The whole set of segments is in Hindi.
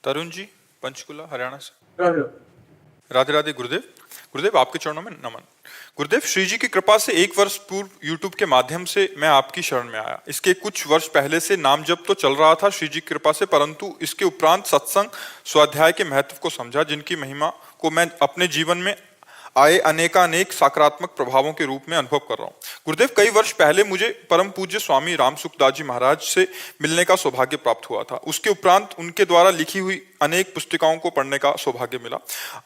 तरुण जी, पंचकुला हरियाणा से। राधे राधे राधे गुरुदेव। गुरुदेव, आपके चरणों में नमन। गुरुदेव, श्री जी की कृपा से 1 वर्ष पूर्व यूट्यूब के माध्यम से मैं आपकी शरण में आया। इसके कुछ वर्ष पहले से नाम जप तो चल रहा था श्री जी की कृपा से, परंतु इसके उपरांत सत्संग स्वाध्याय के महत्व को समझा, जिनकी महिमा को मैं अपने जीवन में आए अनेकानेक सकारात्मक प्रभावों के रूप में अनुभव कर रहा हूँ। गुरुदेव, कई वर्ष पहले मुझे परम पूज्य स्वामी राम सुखदास जी महाराज से मिलने का सौभाग्य प्राप्त हुआ था। उसके उपरांत उनके द्वारा लिखी हुई अनेक पुस्तिकाओं को पढ़ने का सौभाग्य मिला।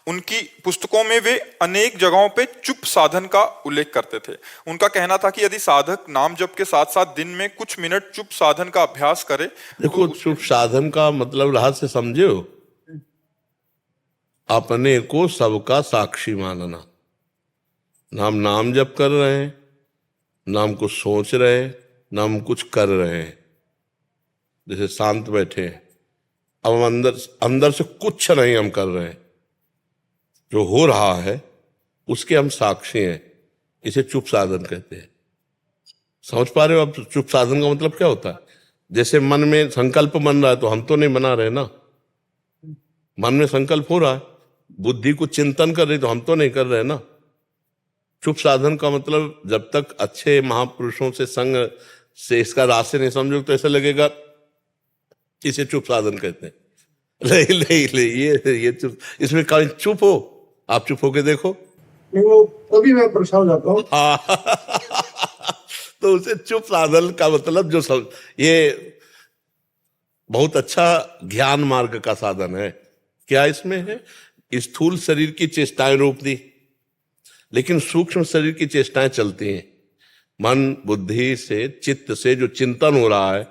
उनकी पुस्तकों में वे अनेक जगहों पे चुप साधन का उल्लेख करते थे। उनका कहना था कि यदि साधक नाम जप के साथ साथ दिन में कुछ मिनट चुप साधन का अभ्यास करे। देखो, चुप साधन का मतलब रहस्य समझे हो? अपने को सबका साक्षी मानना। हम नाम जप कर रहे हैं, नाम कुछ सोच रहे हैं, नाम कुछ कर रहे हैं, जैसे शांत बैठे हैं। अब हम अंदर से कुछ नहीं हम कर रहे हैं, जो हो रहा है उसके हम साक्षी हैं। इसे चुप साधन कहते हैं। समझ पा रहे हो? अब चुप साधन का मतलब क्या होता है? जैसे मन में संकल्प बन रहा है तो हम तो नहीं बना रहे ना, मन में संकल्प हो रहा है, बुद्धि को चिंतन कर रही तो हम तो नहीं कर रहे ना। चुप साधन का मतलब जब तक अच्छे महापुरुषों से संग से इसका रहस्य नहीं समझो तो ऐसा लगेगा इसे चुप साधन कहते हैं। ले ये चुप, इसमें कहीं चुप हो? आप चुप होके देखो, वो तभी मैं परेशान हो जाता हूँ। तो उसे चुप साधन का मतलब जो समझ, ये बहुत अच्छा ज्ञान मार्ग का साधन है। क्या इसमें है? स्थूल शरीर की चेष्टाएं रोक दी, लेकिन सूक्ष्म शरीर की चेष्टाएं चलती हैं। मन बुद्धि से, चित्त से जो चिंतन हो रहा है,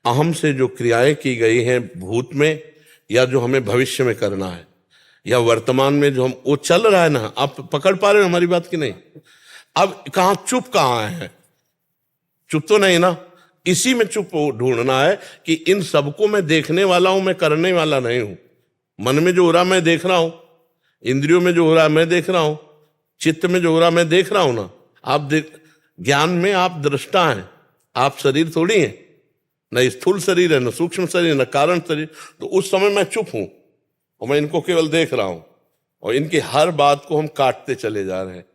अहम से जो क्रियाएं की गई हैं भूत में, या जो हमें भविष्य में करना है, या वर्तमान में जो हम वो चल रहा है ना। आप पकड़ पा रहे हो हमारी बात की नहीं? अब कहाँ चुप कहाँ है? चुप तो नहीं ना। इसी में चुप ढूंढना है कि इन सबको मैं देखने वाला हूं, मैं करने वाला नहीं हूं। मन में जो हो रहा मैं देख रहा हूं, इंद्रियों में जो हो रहा मैं देख रहा हूं, चित्त में जो हो रहा मैं देख रहा हूं ना। आप ज्ञान में आप दृष्टा हैं, आप शरीर थोड़ी हैं, न स्थूल शरीर है, न सूक्ष्म शरीर, न कारण शरीर। तो उस समय मैं चुप हूं और मैं इनको केवल देख रहा हूं, और इनकी हर बात को हम काटते चले जा रहे हैं।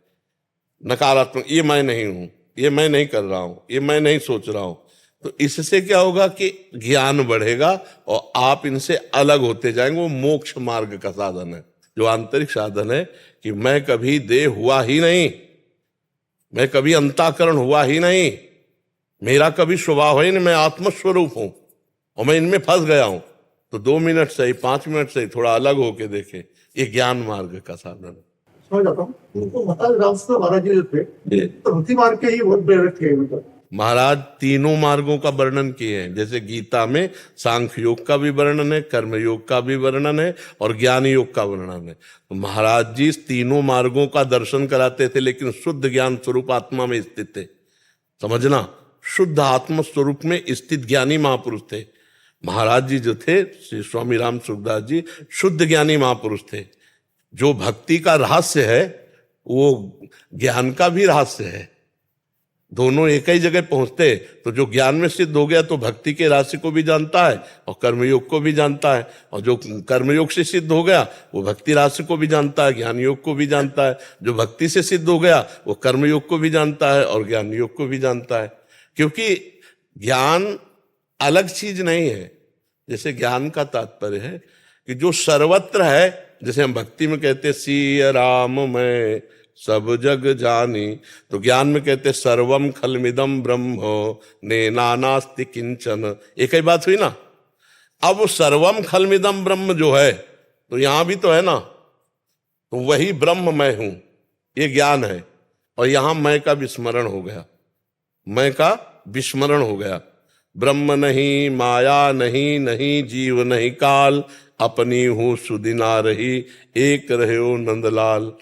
नकारात्मक, ये मैं नहीं हूं, ये मैं नहीं कर रहा हूं, ये मैं नहीं सोच रहा हूं। तो इससे क्या होगा कि ज्ञान बढ़ेगा और आप इनसे अलग होते जाएंगे। वो मोक्ष मार्ग का साधन है, जो आंतरिक साधन है कि मैं कभी देह हुआ ही नहीं, मैं कभी अंतःकरण हुआ ही नहीं, मेरा कभी स्वभाव है नहीं, मैं आत्मस्वरूप हूं और मैं इनमें फंस गया हूं। तो 2 मिनट सही, 5 मिनट सही, थोड़ा अलग होके देखे। ये ज्ञान मार्ग का साधन है। समझ जाता हूँ। उनको महाराज रामकृष्ण महाराज जी थे, तो भक्ति मार्ग के ही बहुत प्रेरक थे। मतलब महाराज तीनों मार्गों का वर्णन किए हैं। जैसे गीता में सांख्य योग का भी वर्णन है, कर्म योग का भी वर्णन है, और ज्ञान योग का वर्णन है। तो महाराज जी तीनों मार्गों का दर्शन कराते थे, लेकिन शुद्ध ज्ञान स्वरूप आत्मा में स्थित थे। समझना, शुद्ध आत्म स्वरूप में स्थित ज्ञानी महापुरुष थे महाराज जी। जो थे श्री स्वामी राम सुखदास जी, शुद्ध ज्ञानी महापुरुष थे। जो भक्ति का रहस्य है वो ज्ञान का भी रहस्य है। दोनों एक ही जगह पहुंचते। तो जो ज्ञान में सिद्ध हो गया तो भक्ति के रहस्य को भी जानता है और कर्मयोग को भी जानता है, और जो कर्मयोग से सिद्ध हो गया वो भक्ति रहस्य को भी जानता है, ज्ञान योग को भी जानता है। जो भक्ति से सिद्ध हो गया वो कर्मयोग को भी जानता है और ज्ञान योग को भी जानता है। क्योंकि ज्ञान अलग चीज नहीं है। जैसे ज्ञान का तात्पर्य है कि जो सर्वत्र है, जैसे हम भक्ति में कहते सिय राम मैं सब जग जानी, तो ज्ञान में कहते सर्वम खलमिदम ब्रह्म नेनानास्ति किंचन। एक ही बात हुई ना। अब वो सर्वम खलमिदम ब्रह्म जो है तो यहां भी तो है ना, तो वही ब्रह्म मैं हूं, ये ज्ञान है। और यहां मैं का विस्मरण हो गया, मैं का विस्मरण हो गया। ब्रह्म नहीं, माया नहीं, नहीं जीव नहीं काल, अपनी हूं सुदिना रही, एक रहे नंदलाल।